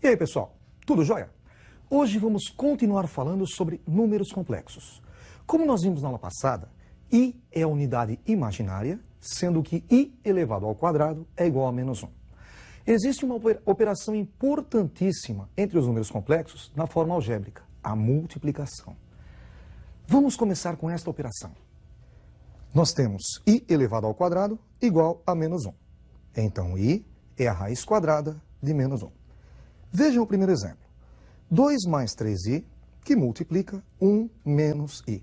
E aí, pessoal, tudo jóia? Hoje vamos continuar falando sobre números complexos. Como nós vimos na aula passada, i é a unidade imaginária, sendo que i elevado ao quadrado é igual a menos 1. Existe uma operação importantíssima entre os números complexos na forma algébrica, a multiplicação. Vamos começar com esta operação. Nós temos i elevado ao quadrado igual a menos 1. Então, i é a raiz quadrada de menos 1. Vejam o primeiro exemplo. 2 mais 3i, que multiplica 1 menos i.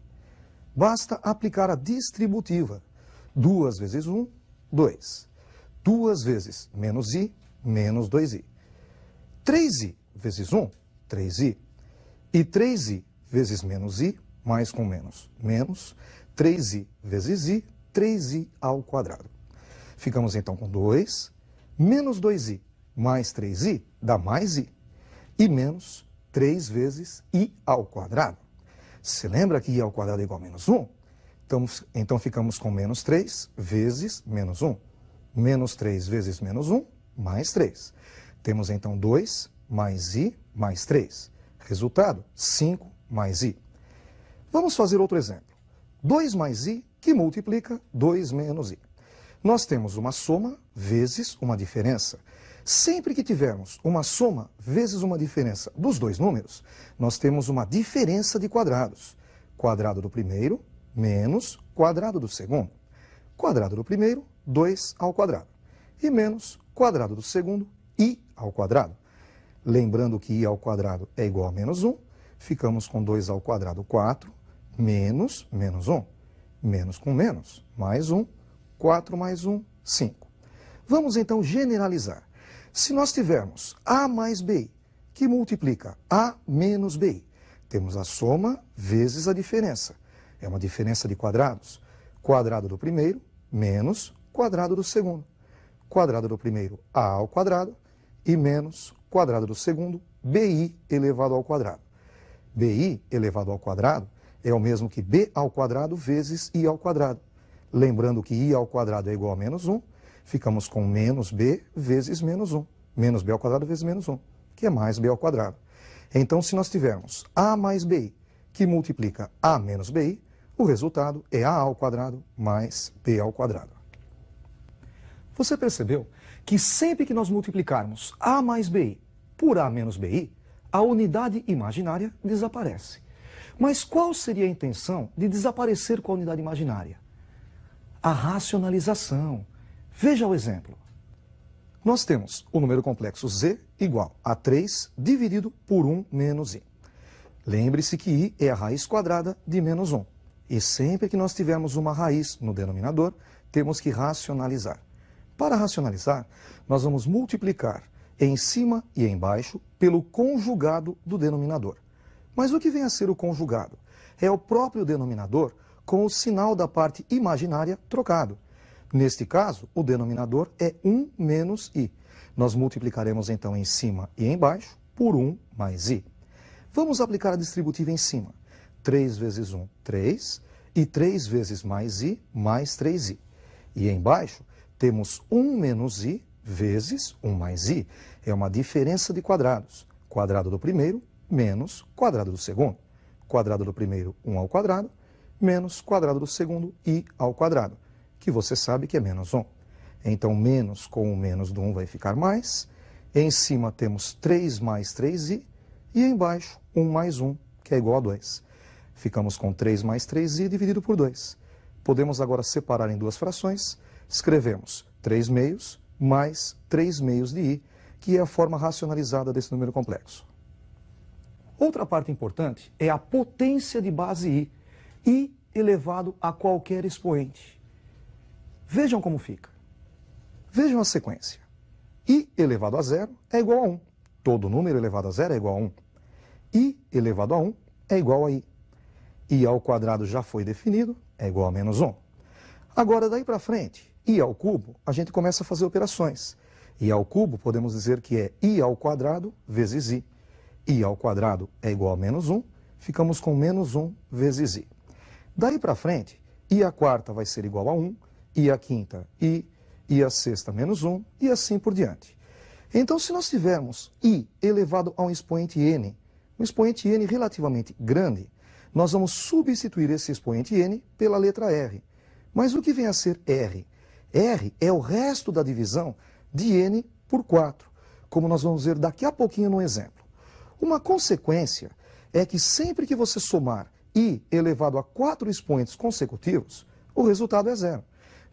Basta aplicar a distributiva. 2 vezes 1, 2. 2 vezes menos i, menos 2i. 3i vezes 1, 3i. E 3i vezes menos i, mais com menos, menos. 3i vezes i, 3i ao quadrado. Ficamos então com 2, menos 2i, mais 3i, dá mais i. E menos 3 vezes i ao quadrado. Se lembra que i ao quadrado é igual a menos 1? Então ficamos com menos 3 vezes menos 1. Menos 3 vezes menos 1, mais 3. Temos então 2 mais i mais 3. Resultado, 5 mais i. Vamos fazer outro exemplo. 2 mais i que multiplica 2 menos i. Nós temos uma soma vezes uma diferença. Sempre que tivermos uma soma vezes uma diferença dos dois números, nós temos uma diferença de quadrados. Quadrado do primeiro menos quadrado do segundo. Quadrado do primeiro, 2 ao quadrado. E menos quadrado do segundo, i ao quadrado. Lembrando que i ao quadrado é igual a menos 1, ficamos com 2 ao quadrado, 4, menos menos 1. Menos com menos, mais 1, 4 mais 1, 5. Vamos então generalizar. Se nós tivermos a mais bi, que multiplica a menos bi, temos a soma vezes a diferença. É uma diferença de quadrados. Quadrado do primeiro menos quadrado do segundo. Quadrado do primeiro, a ao quadrado, e menos quadrado do segundo, bi elevado ao quadrado. Bi elevado ao quadrado é o mesmo que b ao quadrado vezes i ao quadrado. Lembrando que i ao quadrado é igual a menos 1, ficamos com menos b vezes menos 1. Menos b ao quadrado vezes menos 1, que é mais b ao quadrado. Então, se nós tivermos a mais bi, que multiplica a menos bi, o resultado é a ao quadrado mais b ao quadrado. Você percebeu que sempre que nós multiplicarmos a mais bi por a menos bi, a unidade imaginária desaparece. Mas qual seria a intenção de desaparecer com a unidade imaginária? A racionalização. Veja o exemplo. Nós temos o número complexo z igual a 3 dividido por 1 menos i. Lembre-se que i é a raiz quadrada de menos 1. E sempre que nós tivermos uma raiz no denominador, temos que racionalizar. Para racionalizar, nós vamos multiplicar em cima e embaixo pelo conjugado do denominador. Mas o que vem a ser o conjugado? É o próprio denominador com o sinal da parte imaginária trocado. Neste caso, o denominador é 1 menos i. Nós multiplicaremos então em cima e embaixo por 1 mais i. Vamos aplicar a distributiva em cima. 3 vezes 1, 3, e 3 vezes mais i, mais 3i. E embaixo temos 1 menos i vezes 1 mais i. É uma diferença de quadrados. Quadrado do primeiro menos quadrado do segundo. Quadrado do primeiro, 1 ao quadrado, menos quadrado do segundo, i ao quadrado, que você sabe que é menos 1. Então, menos com o menos do 1 vai ficar mais. Em cima temos 3 mais 3i, e embaixo 1 mais 1, que é igual a 2. Ficamos com 3 mais 3i dividido por 2. Podemos agora separar em duas frações. Escrevemos 3 meios mais 3 meios de i, que é a forma racionalizada desse número complexo. Outra parte importante é a potência de base i, i elevado a qualquer expoente. Vejam como fica. Vejam a sequência. I elevado a 0 é igual a 1. Todo número elevado a 0 é igual a 1. I elevado a 1 é igual a i. I ao quadrado já foi definido, é igual a menos 1. Agora, daí para frente, i ao cubo, a gente começa a fazer operações. I ao cubo, podemos dizer que é i ao quadrado vezes i. I ao quadrado é igual a menos 1, ficamos com menos 1 vezes i. Daí para frente, i à quarta vai ser igual a 1, i à quinta i a sexta menos 1 e assim por diante. Então, se nós tivermos i elevado a um expoente n relativamente grande, nós vamos substituir esse expoente n pela letra r. Mas o que vem a ser r? R é o resto da divisão de n por 4, como nós vamos ver daqui a pouquinho no exemplo. Uma consequência é que sempre que você somar i elevado a 4 expoentes consecutivos, o resultado é zero.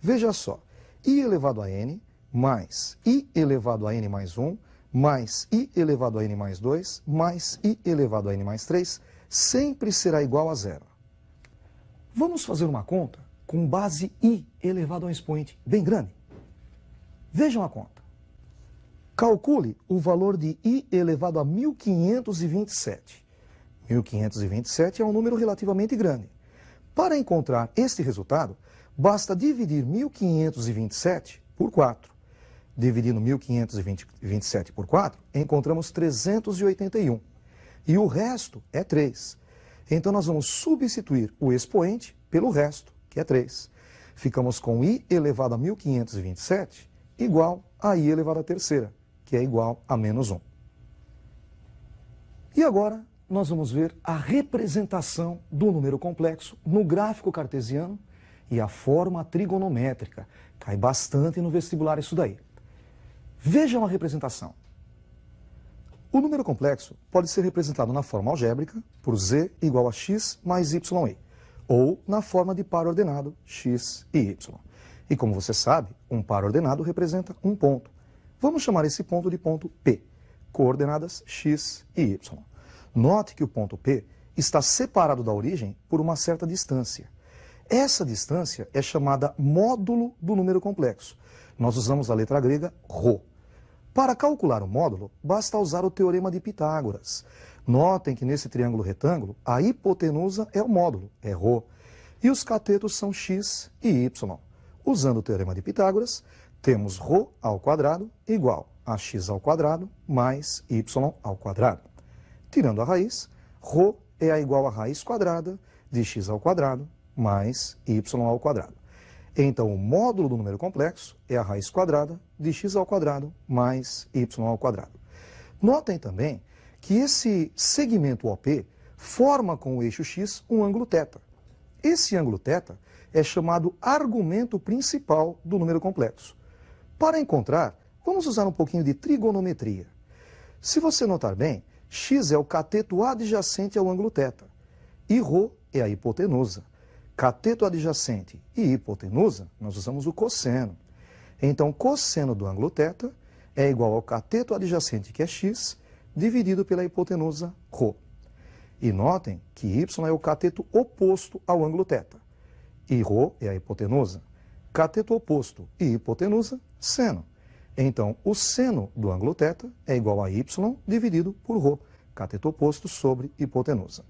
Veja só, i elevado a n mais i elevado a n mais 1, mais i elevado a n mais 2, mais i elevado a n mais 3, sempre será igual a zero. Vamos fazer uma conta com base i elevado a um expoente bem grande. Vejam a conta. Calcule o valor de i elevado a 1527. 1527 é um número relativamente grande. Para encontrar este resultado, basta dividir 1527 por 4. Dividindo 1527 por 4, encontramos 381. E o resto é 3. Então, nós vamos substituir o expoente pelo resto, que é 3. Ficamos com i elevado a 1527 igual a i elevado à terceira, que é igual a menos 1. E agora, nós vamos ver a representação do número complexo no gráfico cartesiano e a forma trigonométrica. Cai bastante no vestibular isso daí. Vejam a representação. O número complexo pode ser representado na forma algébrica, por z igual a x mais y, ou na forma de par ordenado, x e y. E como você sabe, um par ordenado representa um ponto. Vamos chamar esse ponto de ponto P, coordenadas x e y. Note que o ponto P está separado da origem por uma certa distância. Essa distância é chamada módulo do número complexo. Nós usamos a letra grega ρ. Para calcular o módulo, basta usar o teorema de Pitágoras. Notem que nesse triângulo retângulo, a hipotenusa é o módulo, é ρ, e os catetos são x e y. Usando o teorema de Pitágoras, temos ρ ao quadrado igual a x ao quadrado mais y ao quadrado. Tirando a raiz, ρ é igual a raiz quadrada de x ao quadrado mais y ao quadrado. Então, o módulo do número complexo é a raiz quadrada de x ao quadrado mais y ao quadrado. Notem também que esse segmento OP forma com o eixo x um ângulo θ. Esse ângulo θ é chamado argumento principal do número complexo. Para encontrar, vamos usar um pouquinho de trigonometria. Se você notar bem, x é o cateto adjacente ao ângulo θ e ρ é a hipotenusa. Cateto adjacente e hipotenusa, nós usamos o cosseno. Então, cosseno do ângulo θ é igual ao cateto adjacente, que é x, dividido pela hipotenusa ρ. E notem que y é o cateto oposto ao ângulo θ. E ρ é a hipotenusa. Cateto oposto e hipotenusa, seno. Então, o seno do ângulo θ é igual a y dividido por ρ, cateto oposto sobre hipotenusa.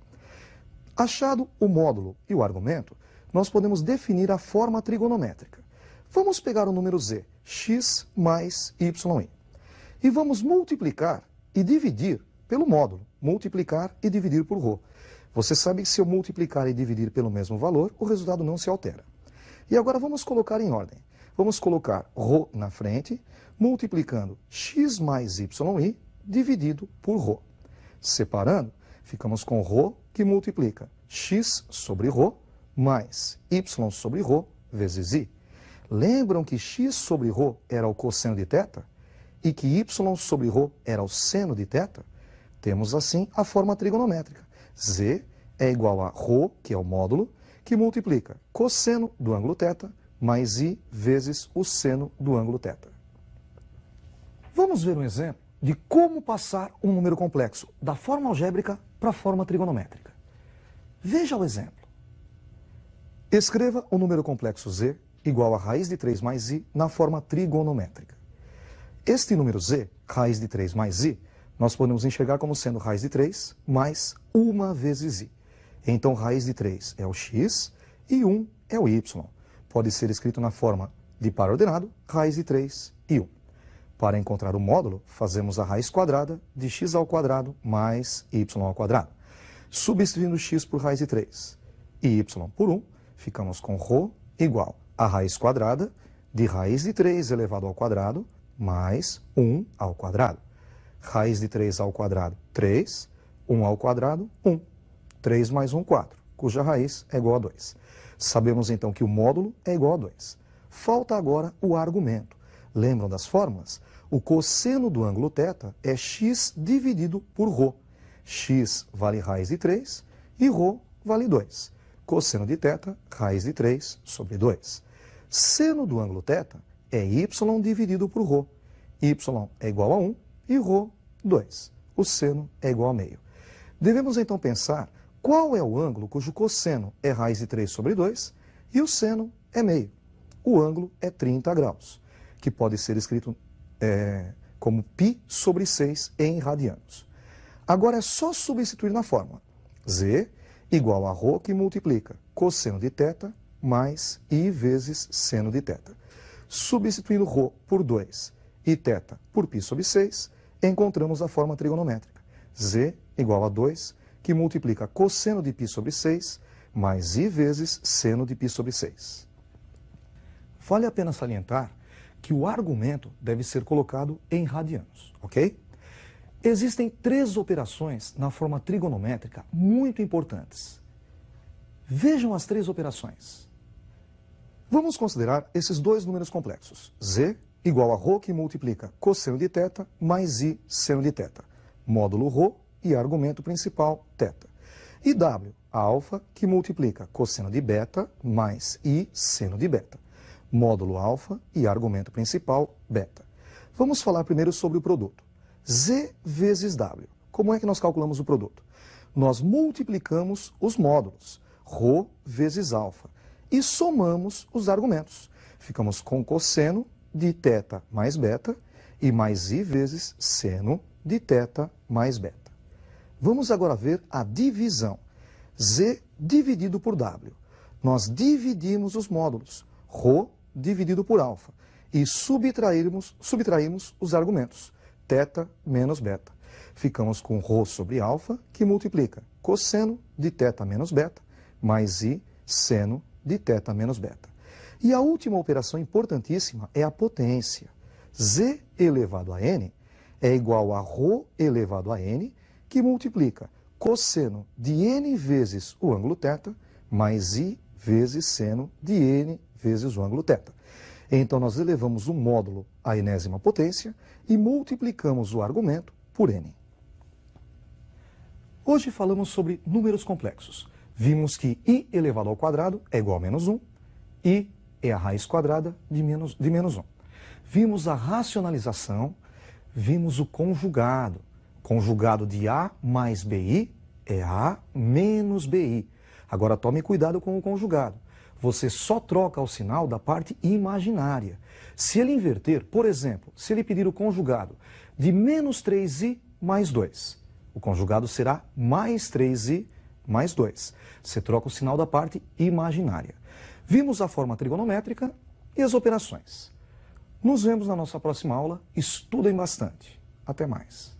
Achado o módulo e o argumento, nós podemos definir a forma trigonométrica. Vamos pegar o número z, x mais yi, e vamos multiplicar e dividir pelo módulo, multiplicar e dividir por ρ. Você sabe que se eu multiplicar e dividir pelo mesmo valor, o resultado não se altera. E agora vamos colocar em ordem. Vamos colocar ρ na frente, multiplicando x mais yi dividido por ρ. Separando, ficamos com ρ que multiplica x sobre ρ mais y sobre ρ vezes i. Lembram que x sobre ρ era o cosseno de θ e que y sobre ρ era o seno de θ? Temos assim a forma trigonométrica. Z é igual a ρ, que é o módulo, que multiplica cosseno do ângulo θ mais i vezes o seno do ângulo θ. Vamos ver um exemplo de como passar um número complexo da forma algébrica para a forma trigonométrica. Veja o exemplo. Escreva o número complexo z igual a raiz de 3 mais i na forma trigonométrica. Este número z, raiz de 3 mais i, nós podemos enxergar como sendo raiz de 3 mais 1 vezes i. Então, raiz de 3 é o x e 1 é o y. Pode ser escrito na forma de par ordenado, raiz de 3 e 1. Para encontrar o módulo, fazemos a raiz quadrada de x ao quadrado mais y ao quadrado. Substituindo x por raiz de 3 e y por 1, ficamos com ρ igual a raiz quadrada de raiz de 3 elevado ao quadrado mais 1 ao quadrado. Raiz de 3 ao quadrado, 3. 1 ao quadrado, 1. 3 mais 1, 4, cuja raiz é igual a 2. Sabemos então que o módulo é igual a 2. Falta agora o argumento. Lembram das fórmulas? O cosseno do ângulo θ é x dividido por ρ. X vale raiz de 3 e ρ vale 2. Cosseno de θ, raiz de 3 sobre 2. Seno do ângulo θ é y dividido por ρ. Y é igual a 1 e ρ, 2. O seno é igual a meio. Devemos então pensar qual é o ângulo cujo cosseno é raiz de 3 sobre 2 e o seno é meio. O ângulo é 30 graus, que pode ser escrito como π sobre 6 em radianos. Agora é só substituir na fórmula. Z igual a ρ que multiplica cosseno de θ mais I vezes seno de θ. Substituindo ρ por 2 e θ por π sobre 6, encontramos a forma trigonométrica. Z igual a 2, que multiplica cosseno de π sobre 6 mais I vezes seno de π sobre 6. Vale a pena salientar que o argumento deve ser colocado em radianos, ok? Existem 3 operações na forma trigonométrica muito importantes. Vejam as 3 operações. Vamos considerar esses 2 números complexos. Z igual a ρ que multiplica cosseno de θ mais I seno de θ. Módulo ρ e argumento principal θ. E W, alfa, que multiplica cosseno de beta mais I seno de beta. Módulo alfa e argumento principal beta. Vamos falar primeiro sobre o produto. Z vezes W. Como é que nós calculamos o produto? Nós multiplicamos os módulos, ρ vezes alfa, e somamos os argumentos. Ficamos com cosseno de θ mais beta e mais I vezes seno de θ mais beta. Vamos agora ver a divisão. Z dividido por W. Nós dividimos os módulos, ρ dividido por alfa, e subtraímos os argumentos, θ menos beta. Ficamos com ρ sobre alfa, que multiplica cosseno de θ menos beta, mais I seno de θ menos beta. E a última operação importantíssima é a potência. Z elevado a n é igual a ρ elevado a n, que multiplica cosseno de n vezes o ângulo θ, mais I vezes seno de n vezes o ângulo θ. Então, nós elevamos o módulo à enésima potência e multiplicamos o argumento por n. Hoje falamos sobre números complexos. Vimos que I elevado ao quadrado é igual a menos 1, I é a raiz quadrada de menos 1. Vimos a racionalização, vimos o conjugado. Conjugado de A mais BI é A menos BI. Agora tome cuidado com o conjugado. Você só troca o sinal da parte imaginária. Se ele inverter, por exemplo, se ele pedir o conjugado de menos 3i mais 2, o conjugado será mais 3i mais 2. Você troca o sinal da parte imaginária. Vimos a forma trigonométrica e as operações. Nos vemos na nossa próxima aula. Estudem bastante. Até mais.